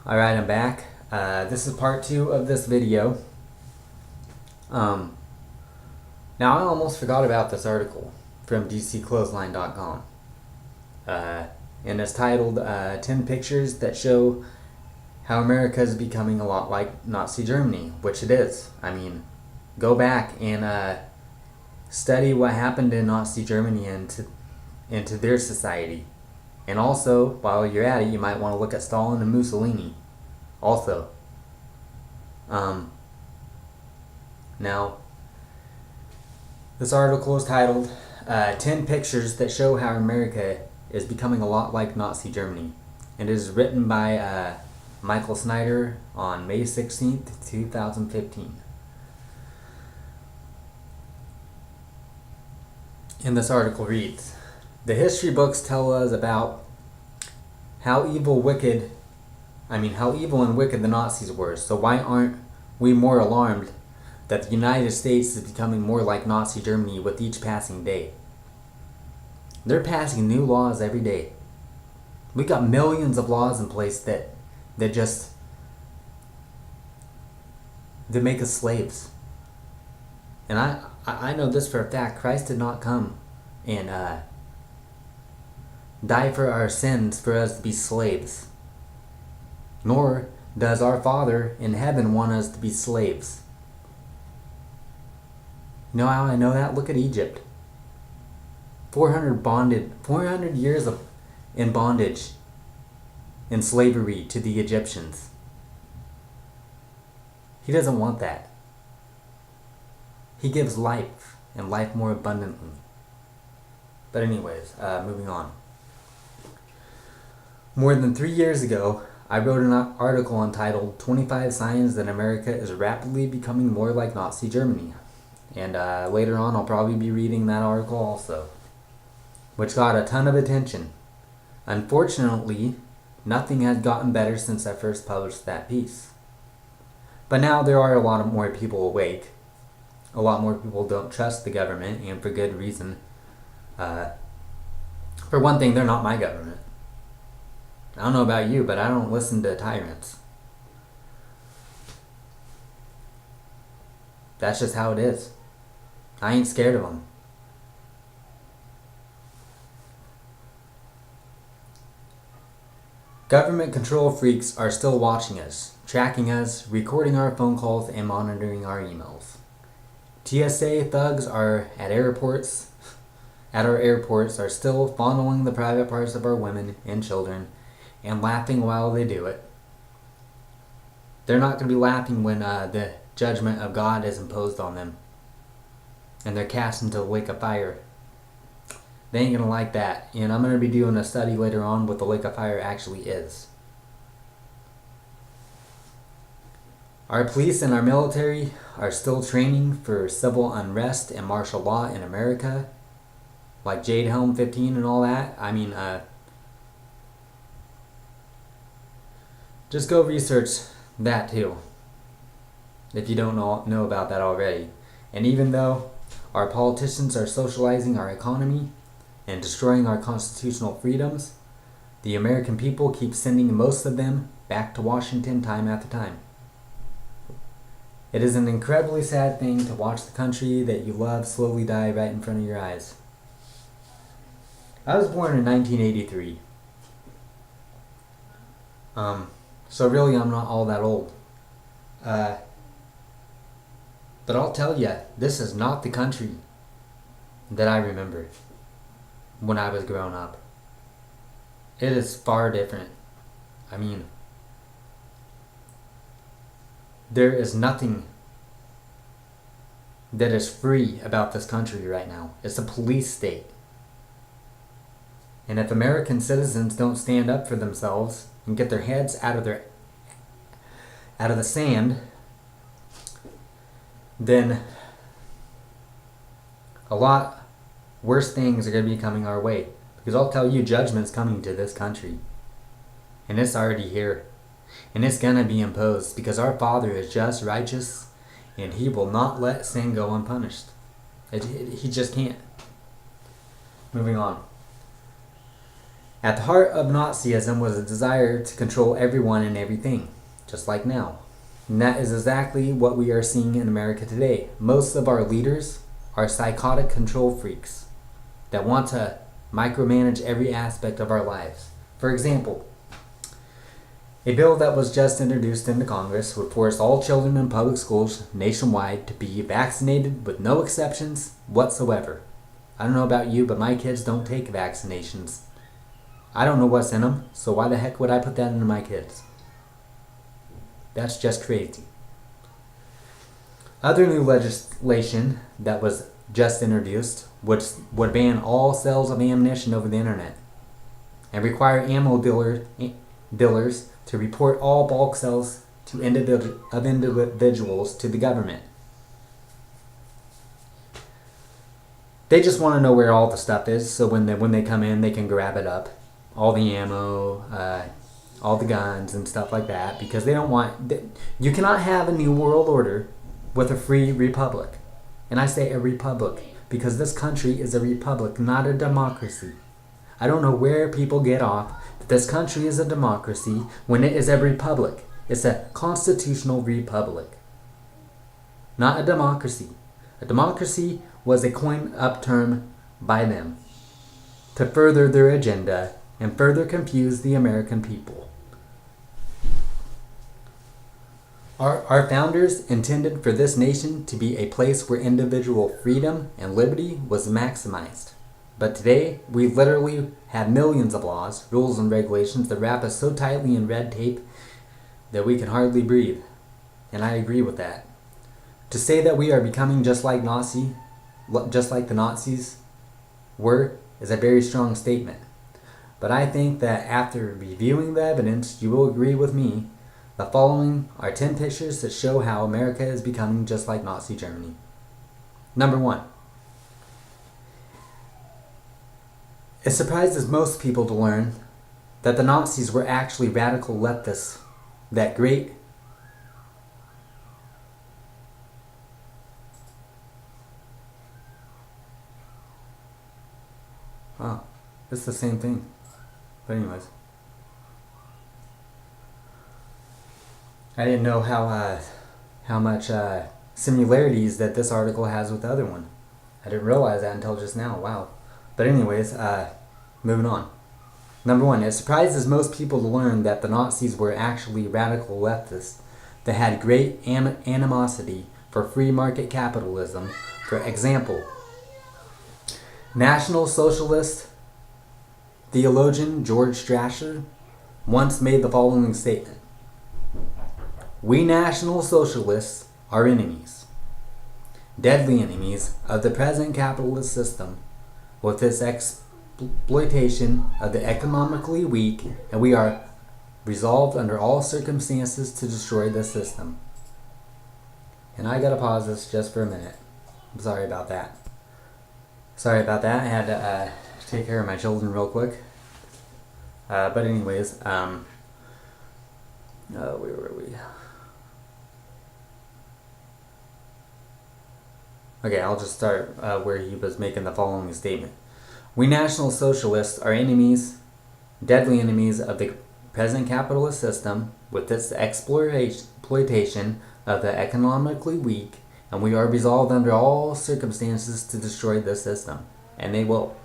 Alright, I'm back. This is part 2 of this video. Now I almost forgot about this article from dcclothesline.com. And it's titled 10 Pictures That Show How America is Becoming a Lot Like Nazi Germany, which it is. I mean, go back and study what happened in Nazi Germany into their society. And also, while you're at it, you might want to look at Stalin and Mussolini. Also. Now, this article is titled 10 Pictures That Show How America is Becoming a Lot Like Nazi Germany. And it is written by Michael Snyder on May 16th, 2015. And this article reads, the history books tell us about how evil and wicked the Nazis were, so why aren't we more alarmed that the United States is becoming more like Nazi Germany with each passing day? They're passing new laws every day. We got millions of laws in place that make us slaves. And I know this for a fact. Christ did not come and die for our sins for us to be slaves. Nor does our Father in heaven want us to be slaves. You know how I know that? Look at Egypt. 400 years in bondage, in slavery to the Egyptians. He doesn't want that. He gives life, and life more abundantly. But anyways, moving on. More than 3 years ago, I wrote an article entitled 25 Signs That America is Rapidly Becoming More Like Nazi Germany. And later on I'll probably be reading that article also, which got a ton of attention. Unfortunately, nothing has gotten better since I first published that piece. But now there are a lot more people awake. A lot more people don't trust the government, and for good reason. For one thing, they're not my government. I don't know about you, but I don't listen to tyrants. That's just how it is. I ain't scared of them. Government control freaks are still watching us, tracking us, recording our phone calls, and monitoring our emails. TSA thugs are at our airports are still fondling the private parts of our women and children and laughing while they do it. They're not going to be laughing when the judgment of God is imposed on them and they're cast into the lake of fire. They ain't going to like that. And I'm going to be doing a study later on what the lake of fire actually is. Our police and our military are still training for civil unrest and martial law in America, like Jade Helm 15 and all that. I mean, just go research that too, if you don't know about that already. And even though our politicians are socializing our economy and destroying our constitutional freedoms, the American people keep sending most of them back to Washington time after time. It is an incredibly sad thing to watch the country that you love slowly die right in front of your eyes. I was born in 1983. So really I'm not all that old. But I'll tell you, this is not the country that I remember when I was growing up. It is far different. I mean, there is nothing that is free about this country right now. It's a police state. And if American citizens don't stand up for themselves and get their heads out of the sand, then a lot worse things are going to be coming our way. Because I'll tell you, judgment's coming to this country. And it's already here. And it's going to be imposed because our Father is just, righteous, and He will not let sin go unpunished. He just can't. Moving on. At the heart of Nazism was a desire to control everyone and everything, just like now. And that is exactly what we are seeing in America today. Most of our leaders are psychotic control freaks that want to micromanage every aspect of our lives. For example, a bill that was just introduced into Congress would force all children in public schools nationwide to be vaccinated with no exceptions whatsoever. I don't know about you, but my kids don't take vaccinations. I don't know what's in them, so why the heck would I put that into my kids? That's just crazy. Other new legislation that was just introduced would ban all sales of ammunition over the internet and require ammo dealers to report all bulk sales to individuals to the government. They just want to know where all the stuff is, so when they come in, they can grab it up. All the ammo, all the guns and stuff like that, because they don't want... You cannot have a new world order with a free republic. And I say a republic because this country is a republic, not a democracy. I don't know where people get off that this country is a democracy when it is a republic. It's a constitutional republic, not a democracy. A democracy was a coined-up term by them to further their agenda and further confuse the American people. Our founders intended for this nation to be a place where individual freedom and liberty was maximized. But today, we literally have millions of laws, rules, and regulations that wrap us so tightly in red tape that we can hardly breathe. And I agree with that. To say that we are becoming just like the Nazis were, is a very strong statement. But I think that after reviewing the evidence, you will agree with me. The following are 10 pictures that show how America is becoming just like Nazi Germany. Number 1. It surprises most people to learn that the Nazis were actually radical leftists that great Wow, it's the same thing. But anyways, I didn't know how much similarities that this article has with the other one. I didn't realize that until just now. Wow. But anyways, moving on. Number 1, it surprises most people to learn that the Nazis were actually radical leftists that had great animosity for free market capitalism. For example, National Socialist theologian George Strasser once made the following statement: "We National Socialists are enemies, deadly enemies of the present capitalist system with its exploitation of the economically weak, and we are resolved under all circumstances to destroy the system." And I gotta pause this just for a minute. I'm sorry about that. I had to take care of my children real quick. But anyways, where were we? Okay, I'll just start where he was making the following statement. "We National Socialists are enemies, deadly enemies of the present capitalist system with its exploitation of the economically weak, and we are resolved under all circumstances to destroy this system." And they will.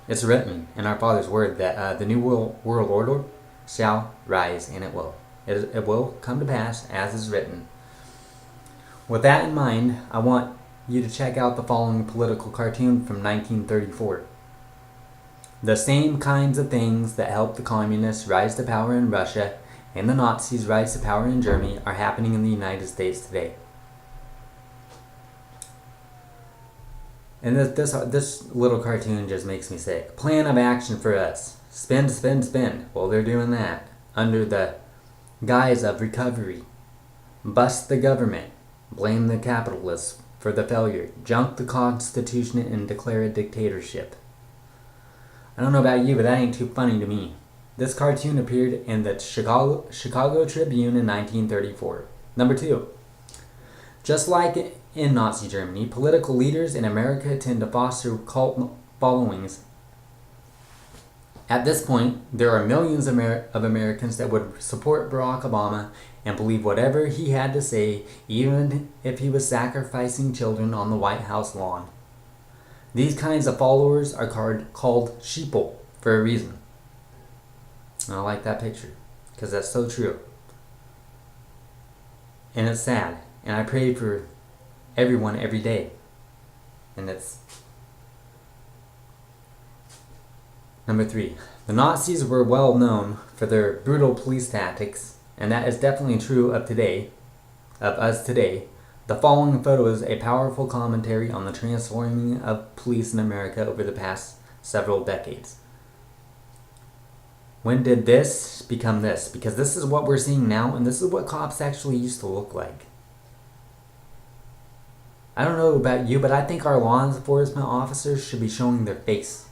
It's written in our Father's Word that the new world order shall rise, and it will. It will come to pass as is written. With that in mind, I want you to check out the following political cartoon from 1934. The same kinds of things that helped the communists rise to power in Russia and the Nazis rise to power in Germany are happening in the United States today. And this little cartoon just makes me sick. Plan of action for us. Spend, spend, spend. Well, they're doing that under the guise of recovery. Bust the government. Blame the capitalists for the failure. Junk the Constitution and declare a dictatorship. I don't know about you, but that ain't too funny to me. This cartoon appeared in the Chicago Tribune in 1934. Number 2. Just like in Nazi Germany, political leaders in America tend to foster cult followings At this point, there are millions of Americans that would support Barack Obama and believe whatever he had to say, even if he was sacrificing children on the White House lawn. These kinds of followers are called sheeple for a reason. And I like that picture because that's so true. And it's sad. And I pray for everyone every day. And it's... Number 3. The Nazis were well known for their brutal police tactics, and that is definitely true of us today. The following photo is a powerful commentary on the transforming of police in America over the past several decades. When did this become this? Because this is what we're seeing now, and this is what cops actually used to look like. I don't know about you, but I think our law enforcement officers should be showing their face.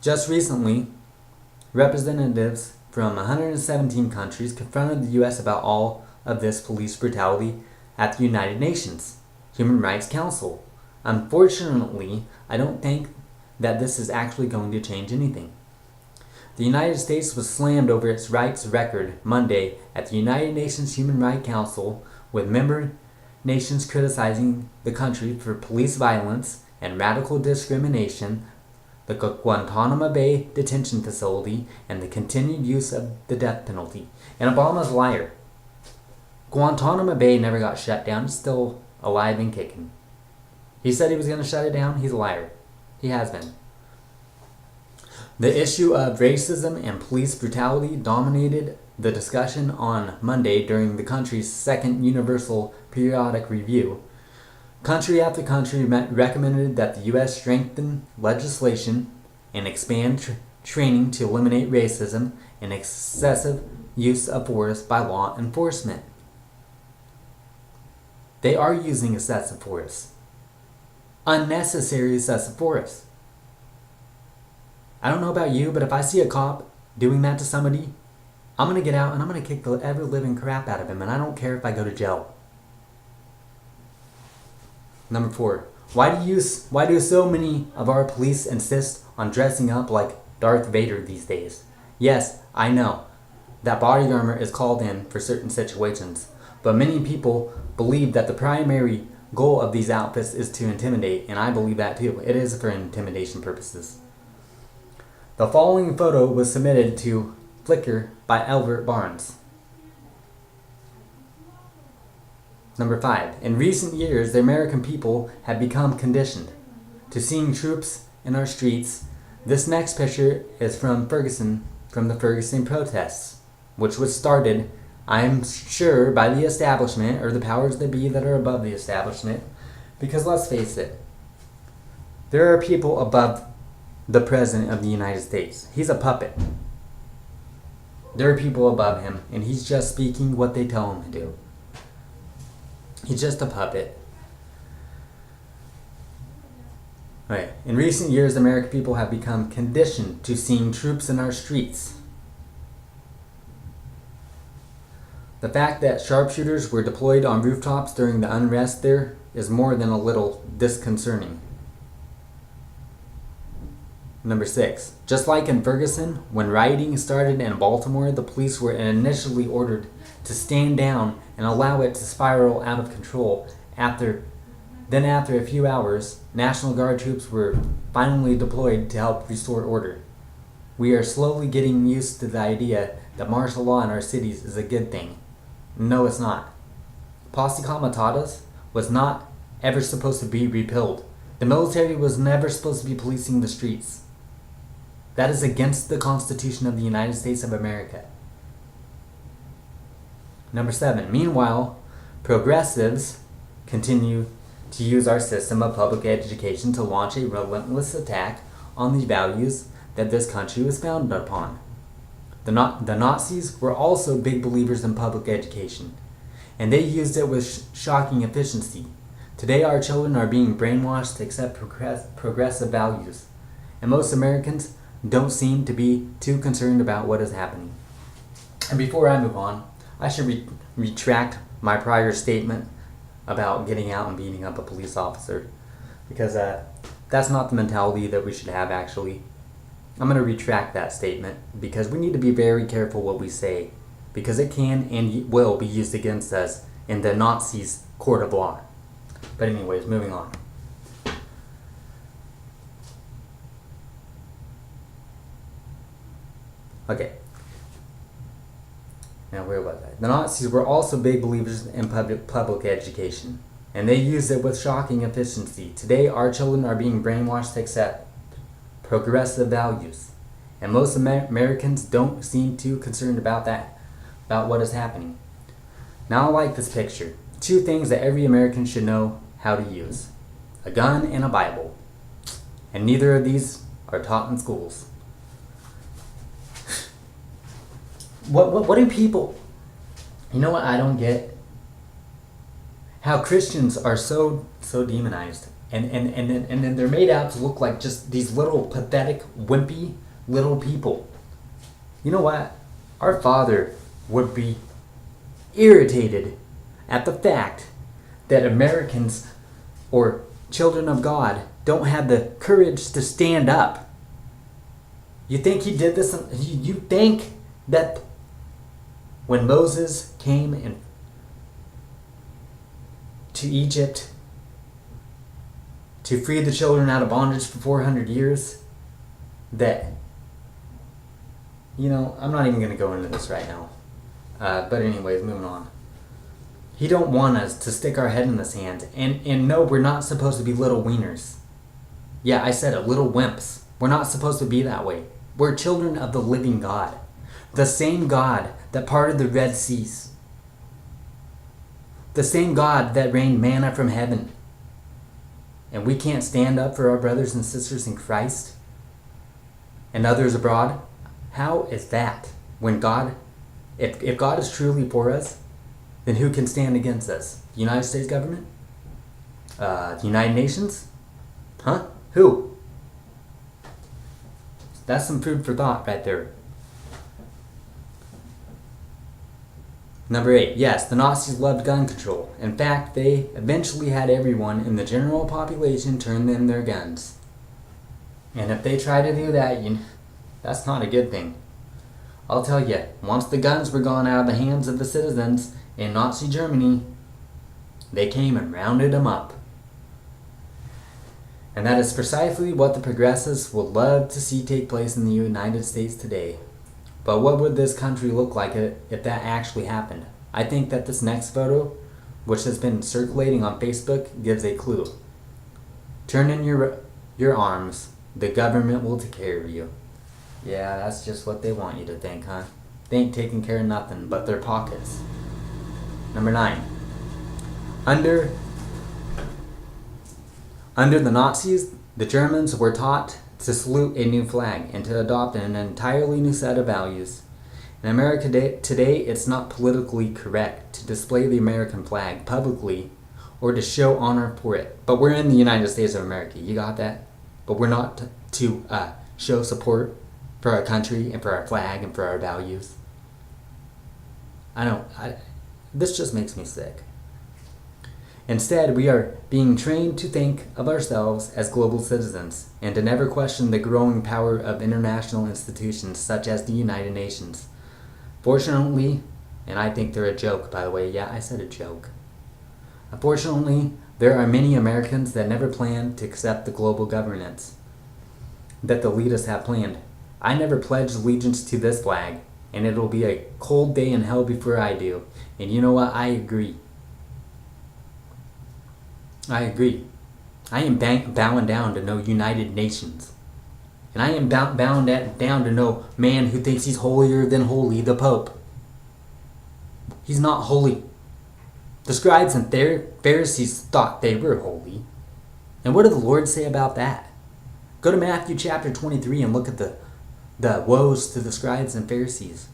Just recently, representatives from 117 countries confronted the U.S. about all of this police brutality at the United Nations Human Rights Council. Unfortunately, I don't think that this is actually going to change anything. The United States was slammed over its rights record Monday at the United Nations Human Rights Council, with member nations criticizing the country for police violence and radical discrimination, the Guantanamo Bay detention facility, and the continued use of the death penalty. And Obama's a liar. Guantanamo Bay never got shut down. It's still alive and kicking. He said he was going to shut it down. He's a liar. He has been. The issue of racism and police brutality dominated the discussion on Monday during the country's second Universal Periodic Review. Country after country recommended that the U.S. strengthen legislation and expand training to eliminate racism and excessive use of force by law enforcement. They are using excessive force. Unnecessary excessive force. I don't know about you, but if I see a cop doing that to somebody, I'm going to get out and I'm going to kick the ever-living crap out of him, and I don't care if I go to jail. Number 4. Why do so many of our police insist on dressing up like Darth Vader these days? Yes, I know that body armor is called in for certain situations, but many people believe that the primary goal of these outfits is to intimidate, and I believe that too. It is for intimidation purposes. The following photo was submitted to Flickr by Albert Barnes. Number 5. In recent years, the American people have become conditioned to seeing troops in our streets. This next picture is from Ferguson, from the Ferguson protests, which was started, I'm sure, by the establishment, or the powers that be that are above the establishment. Because let's face it, there are people above the President of the United States. He's a puppet. There are people above him, and he's just speaking what they tell him to do. He's just a puppet. Right. In recent years, American people have become conditioned to seeing troops in our streets. The fact that sharpshooters were deployed on rooftops during the unrest there is more than a little disconcerting. Number 6. Just like in Ferguson, when rioting started in Baltimore, the police were initially ordered to stand down and allow it to spiral out of control. After a few hours, National Guard troops were finally deployed to help restore order. We are slowly getting used to the idea that martial law in our cities is a good thing. No, it's not. Posse Comitatus was not ever supposed to be repealed. The military was never supposed to be policing the streets. That is against the Constitution of the United States of America. Number 7. Meanwhile, progressives continue to use our system of public education to launch a relentless attack on the values that this country was founded upon. The Nazis were also big believers in public education, and they used it with shocking efficiency. Today our children are being brainwashed to accept progressive values, and most Americans don't seem to be too concerned about what is happening. And before I move on, I should retract my prior statement about getting out and beating up a police officer, because That's not the mentality that we should have, actually. I'm going to retract that statement because we need to be very careful what we say, because it can and will be used against us in the Nazis' court of law. But anyways, moving on. Okay. Now, where was I? The Nazis were also big believers in public education, and they used it with shocking efficiency. Today, our children are being brainwashed to accept progressive values, and most Americans don't seem too concerned about that, about what is happening. Now, I like this picture. 2 things that every American should know how to use: a gun and a Bible. And neither of these are taught in schools. What do people... You know what I don't get? How Christians are so demonized. And then they're made out to look like just these little pathetic, wimpy little people. You know what? Our Father would be irritated at the fact that Americans or children of God don't have the courage to stand up. You think he did this? You think that when Moses came to Egypt to free the children out of bondage for 400 years, that, I'm not even going to go into this right now. But anyways, moving on. He don't want us to stick our head in the sand. And no, we're not supposed to be little wieners. Yeah, I said it, little wimps. We're not supposed to be that way. We're children of the living God. The same God that parted the Red Seas. The same God that rained manna from heaven. And we can't stand up for our brothers and sisters in Christ and others abroad? How is that? When God, if God is truly for us, then who can stand against us? The United States government? The United Nations? Huh? Who? That's some food for thought right there. Number 8. Yes, the Nazis loved gun control. In fact, they eventually had everyone in the general population turn in their guns. And if they try to do that, that's not a good thing. I'll tell you, once the guns were gone out of the hands of the citizens in Nazi Germany, they came and rounded them up. And that is precisely what the progressives would love to see take place in the United States today. But what would this country look like if that actually happened? I think that this next photo, which has been circulating on Facebook, gives a clue. Turn in your arms. The government will take care of you. Yeah, that's just what they want you to think, huh? They ain't taking care of nothing but their pockets. Number 9. Under the Nazis, the Germans were taught to salute a new flag and to adopt an entirely new set of values. In America today, it's not politically correct to display the American flag publicly or to show honor for it. But we're in the United States of America, you got that? But we're not to show support for our country and for our flag and for our values. This just makes me sick. Instead, we are being trained to think of ourselves as global citizens and to never question the growing power of international institutions such as the United Nations. Fortunately, and I think they're a joke, by the way. Yeah, I said a joke. Unfortunately, there are many Americans that never plan to accept the global governance that the leaders have planned. I never pledged allegiance to this flag, and it'll be a cold day in hell before I do. And you know what? I agree. I am bowing down to no United Nations. And I am bound down to no man who thinks he's holier than holy, the Pope. He's not holy. The scribes and Pharisees thought they were holy. And what did the Lord say about that? Go to Matthew chapter 23 and look at the woes to the scribes and Pharisees,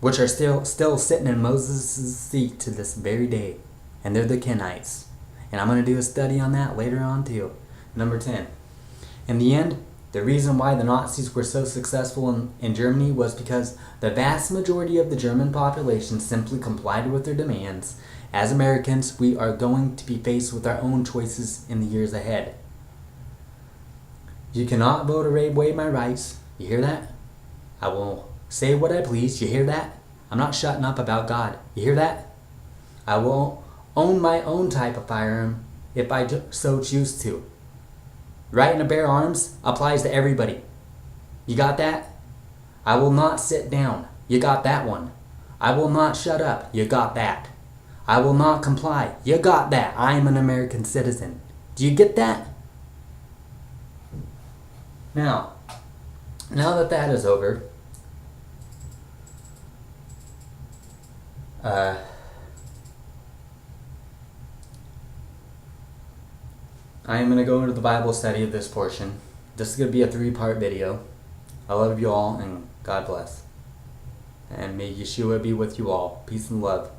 which are still sitting in Moses' seat to this very day. And they're the Kenites. And I'm going to do a study on that later on too. Number 10. In the end, the reason why the Nazis were so successful in Germany was because the vast majority of the German population simply complied with their demands. As Americans, we are going to be faced with our own choices in the years ahead. You cannot vote away my rights. You hear that? I will say what I please. You hear that? I'm not shutting up about God. You hear that? I will own my own type of firearm if I so choose to. Right to bear arms applies to everybody. You got that? I will not sit down. You got that one. I will not shut up. You got that. I will not comply. You got that. I am an American citizen. Do you get that? Now that that is over, I am going to go into the Bible study of this portion. This is going to be a 3-part video. I love you all and God bless. And may Yeshua be with you all. Peace and love.